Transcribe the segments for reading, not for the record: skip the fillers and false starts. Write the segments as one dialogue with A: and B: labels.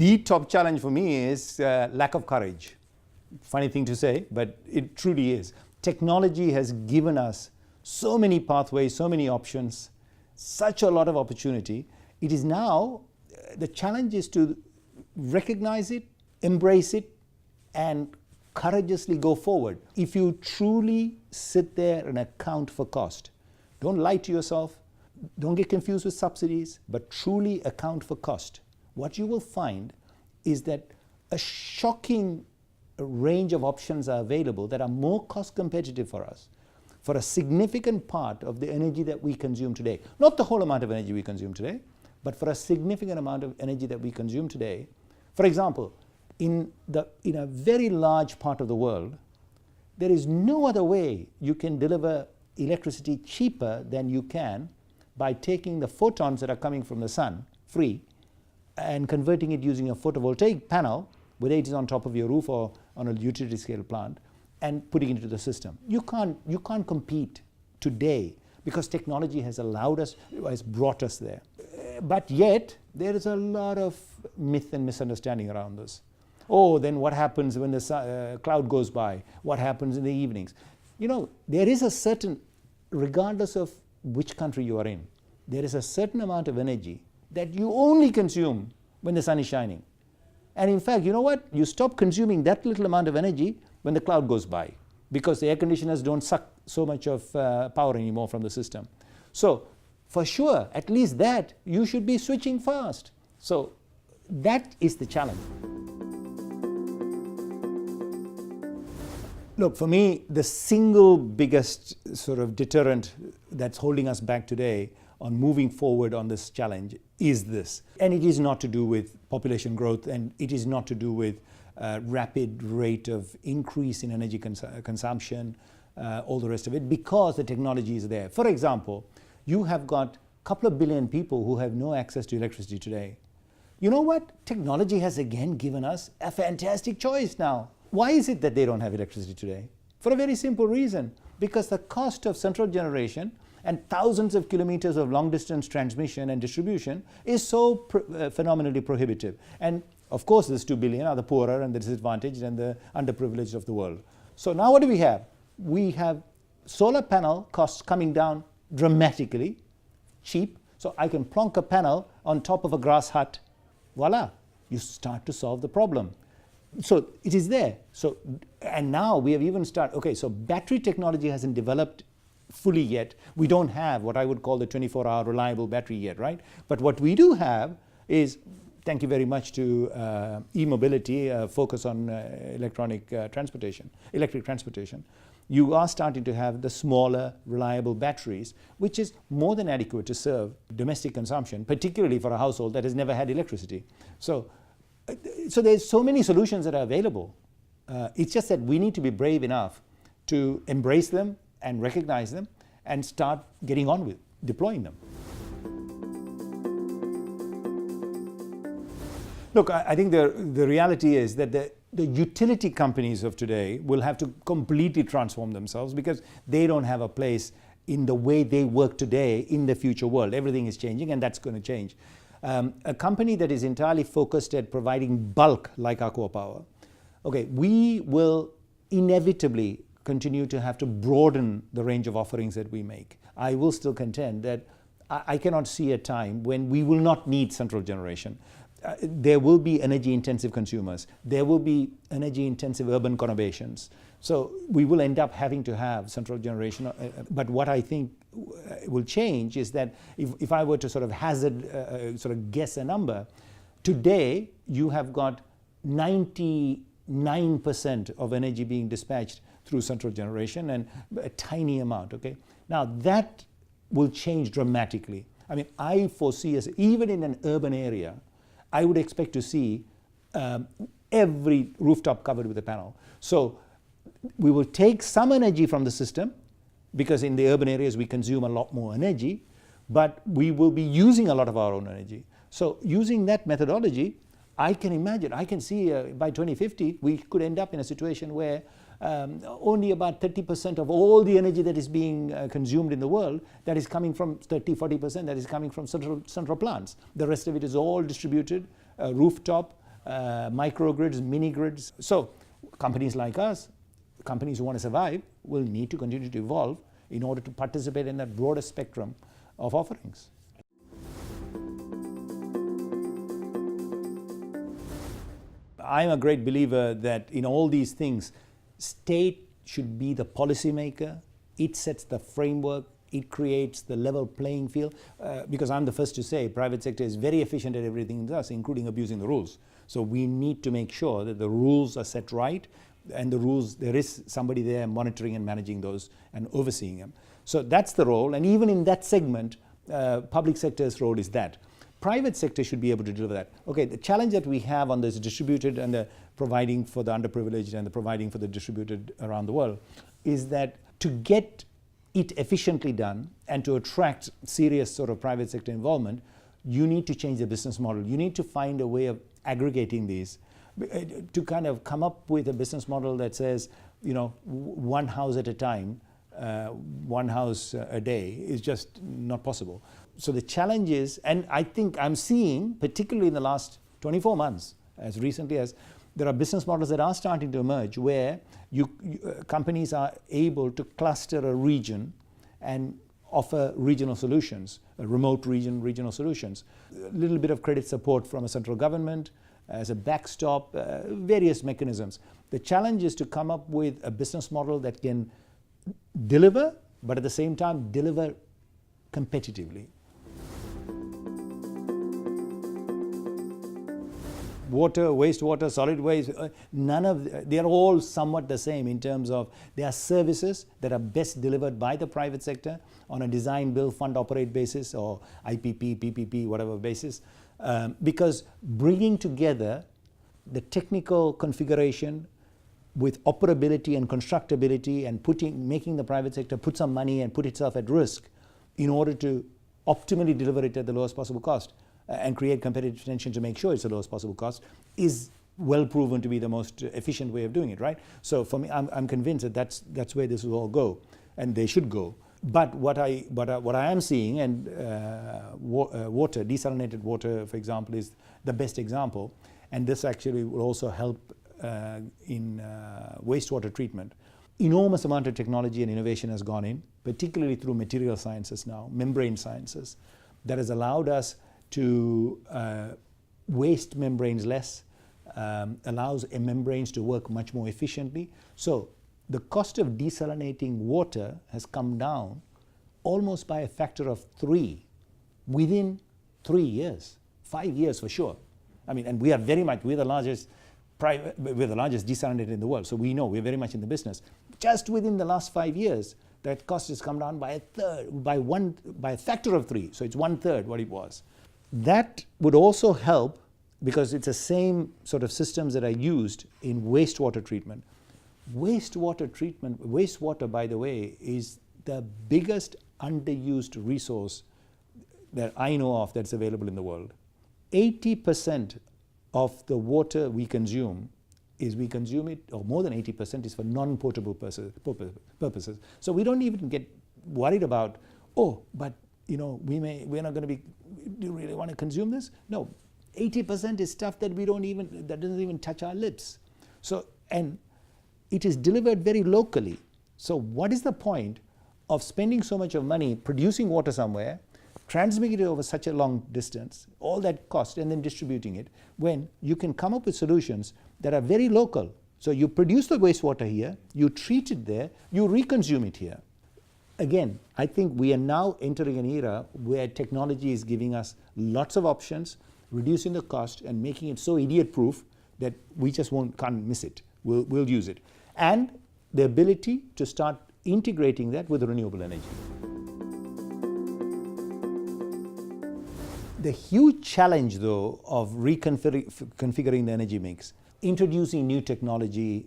A: The top challenge for me is lack of courage. Funny thing to say, but it truly is. Technology has given us so many pathways, so many options, such a lot of opportunity. It is now, the challenge is to recognize it, embrace it, and courageously go forward. If you truly sit there and account for cost, don't lie to yourself, don't get confused with subsidies, but truly account for cost. What you will find is that a shocking range of options are available that are more cost competitive for us, for a significant part of the energy that we consume today. Not the whole amount of energy we consume today, but for a significant amount of energy that we consume today. For example, in a very large part of the world, there is no other way you can deliver electricity cheaper than you can by taking the photons that are coming from the sun, free, and converting it using a photovoltaic panel, whether it is on top of your roof or on a utility scale plant, and putting it into the system. You can't compete today because technology has allowed us, has brought us there. But yet, there is a lot of myth and misunderstanding around this. Oh, then what happens when the cloud goes by? What happens in the evenings? You know, there is a certain, regardless of which country you are in, there is a certain amount of energy that you only consume when the sun is shining. And in fact, you know what? You stop consuming that little amount of energy when the cloud goes by, because the air conditioners don't suck so much of power anymore from the system. So for sure, at least that, you should be switching fast. So that is the challenge. Look, for me, the single biggest sort of deterrent that's holding us back today on moving forward on this challenge is this. And it is not to do with population growth, and it is not to do with rapid rate of increase in energy consumption, all the rest of it, because the technology is there. For example, you have got a couple of billion people who have no access to electricity today. You know what? Technology has again given us a fantastic choice now. Why is it that they don't have electricity today? For a very simple reason. Because the cost of central generation and thousands of kilometers of long-distance transmission and distribution is so phenomenally prohibitive. And of course, these 2 billion are the poorer and the disadvantaged and the underprivileged of the world. So now what do we have? We have solar panel costs coming down dramatically, cheap. So I can plonk a panel on top of a grass hut. Voila, you start to solve the problem. So it is there. So, and now we have even started, okay, so battery technology hasn't developed fully yet. We don't have what I would call the 24-hour reliable battery yet, right? But what we do have is, thank you very much to e-mobility, focus on electric transportation. You are starting to have the smaller, reliable batteries, which is more than adequate to serve domestic consumption, particularly for a household that has never had electricity. So there's so many solutions that are available. It's just that we need to be brave enough to embrace them and recognize them and start getting on with deploying them. Look, I think the reality is that the utility companies of today will have to completely transform themselves because they don't have a place in the way they work today in the future world. Everything is changing, and that's going to change. A company that is entirely focused at providing bulk like ACWA Power, okay, we will inevitably continue to have to broaden the range of offerings that we make. I will still contend that I cannot see a time when we will not need central generation. There will be energy intensive consumers. There will be energy intensive urban conurbations. So we will end up having to have central generation. But what I think will change is that if I were to sort of hazard, sort of guess a number, today you have got 99% of energy being dispatched through central generation and a tiny amount, okay? Now that will change dramatically. I mean, I foresee us, even in an urban area, I would expect to see every rooftop covered with a panel. So we will take some energy from the system, because in the urban areas we consume a lot more energy, but we will be using a lot of our own energy. So using that methodology, I can imagine, I can see by 2050, we could end up in a situation where only about 30% of all the energy that is being consumed in the world, that is coming from 30–40% that is coming from central plants. The rest of it is all distributed, rooftop, microgrids, mini grids. So companies like us, companies who want to survive, will need to continue to evolve in order to participate in that broader spectrum of offerings. I'm a great believer that in all these things, state should be the policymaker. It sets the framework. It creates the level playing field. Because I'm the first to say private sector is very efficient at everything it does, including abusing the rules. So we need to make sure that the rules are set right, and the rules, there is somebody there monitoring and managing those and overseeing them. So that's the role. And even in that segment, public sector's role is that. Private sector should be able to deliver that. Okay, the challenge that we have on this distributed and the providing for the underprivileged and the providing for the distributed around the world is that to get it efficiently done and to attract serious sort of private sector involvement, you need to change the business model. You need to find a way of aggregating these to kind of come up with a business model that says, you know, one house at a time, one house a day is just not possible. So the challenge is, and I think I'm seeing, particularly in the last 24 months, as recently as there are business models that are starting to emerge where companies are able to cluster a region and offer regional solutions, a remote regional solutions. A little bit of credit support from a central government as a backstop, various mechanisms. The challenge is to come up with a business model that can deliver, but at the same time deliver competitively. Water, wastewater, solid waste, they're all somewhat the same in terms of they are services that are best delivered by the private sector on a design, build, fund, operate basis or IPP, PPP, whatever basis. Because bringing together the technical configuration with operability and constructability and making the private sector put some money and put itself at risk in order to optimally deliver it at the lowest possible cost and create competitive tension to make sure it's the lowest possible cost is well proven to be the most efficient way of doing it, right? So for me, I'm convinced that that's where this will all go, and they should go. But what I am seeing, and water, desalinated water, for example, is the best example, and this actually will also help in wastewater treatment. Enormous amount of technology and innovation has gone in, particularly through material sciences now, membrane sciences, that has allowed us to waste membranes less, allows membranes to work much more efficiently. So the cost of desalinating water has come down almost by a factor of 3 within 3 years, 5 years for sure. I mean, and we are very much, we're the largest desalinator in the world, so we know we're very much in the business. Just within the last 5 years, that cost has come down by a third, by a factor of 3, so it's 1/3 what it was. That would also help because it's the same sort of systems that are used in wastewater treatment. Wastewater, by the way, is the biggest underused resource that I know of that's available in the world. 80% of the water we consume it, or more than 80% is for non-potable purposes. So we don't even get worried about, but we're not going to be, do you really want to consume this? No, 80% is stuff that that doesn't even touch our lips. So, and it is delivered very locally. So what is the point of spending so much of money producing water somewhere, transmitting it over such a long distance, all that cost, and then distributing it, when you can come up with solutions that are very local. So you produce the wastewater here, you treat it there, you reconsume it here. Again, I think we are now entering an era where technology is giving us lots of options, reducing the cost and making it so idiot-proof that we just can't miss it. We'll use it. And the ability to start integrating that with renewable energy. The huge challenge, though, of reconfiguring the energy mix, introducing new technology,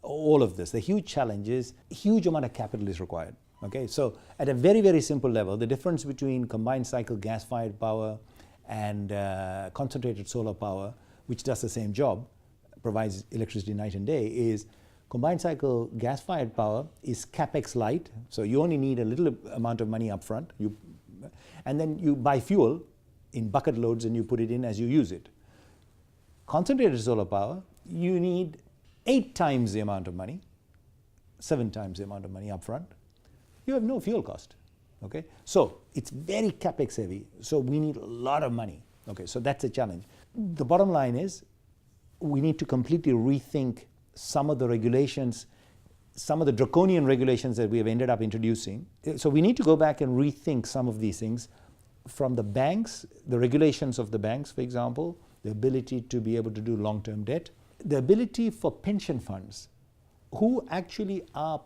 A: all of this, the huge challenge is a huge amount of capital is required. Okay, so at a very, very simple level, the difference between combined cycle gas-fired power and concentrated solar power, which does the same job, provides electricity night and day, is combined cycle gas-fired power is capex light, so you only need a little amount of money up front, and then you buy fuel in bucket loads and you put it in as you use it. Concentrated solar power, you need 8 times the amount of money, 7 times the amount of money upfront. You have no fuel cost. Okay, so it's very capex heavy. So we need a lot of money. Okay, so that's a challenge. The bottom line is, we need to completely rethink some of the regulations, some of the draconian regulations that we have ended up introducing. So we need to go back and rethink some of these things from the banks, the regulations of the banks, for example, the ability to be able to do long-term debt, the ability for pension funds, who actually are,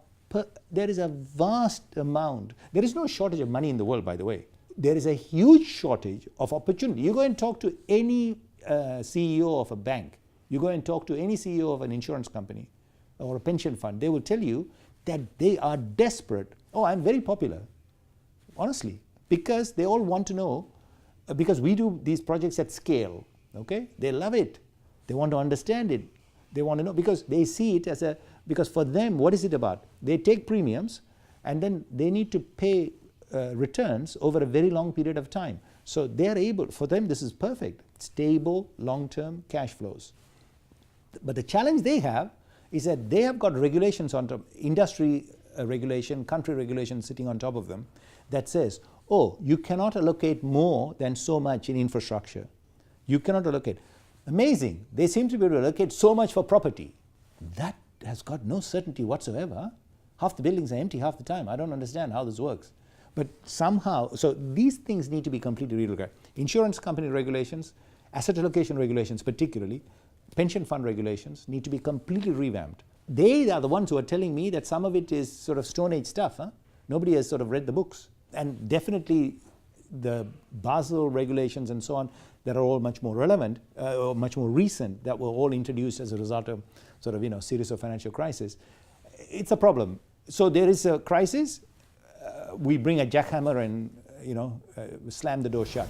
A: there is a vast amount, there is no shortage of money in the world, by the way. There is a huge shortage of opportunity. You go and talk to any CEO of a bank, you go and talk to any CEO of an insurance company or a pension fund, they will tell you that they are desperate. Oh, I'm very popular, honestly, because they all want to know, because we do these projects at scale, okay? They love it. They want to understand it. They want to know, because they see it as a, because for them, what is it about? They take premiums and then they need to pay returns over a very long period of time. So they're able, for them this is perfect, stable, long-term cash flows. But the challenge they have is that they have got regulations on top, industry regulation, country regulation sitting on top of them that says, oh, you cannot allocate more than so much in infrastructure. You cannot allocate. Amazing, they seem to be able to allocate so much for property. That has got no certainty whatsoever. Half the buildings are empty half the time. I don't understand how this works. But somehow, so these things need to be completely relooked at. Insurance company regulations, asset allocation regulations particularly, pension fund regulations need to be completely revamped. They are the ones who are telling me that some of it is sort of Stone Age stuff. Nobody has sort of read the books. And definitely the Basel regulations and so on that are all much more relevant, or much more recent, that were all introduced as a result of sort of, series of financial crises. It's a problem. So there is a crisis, we bring a jackhammer and, slam the door shut.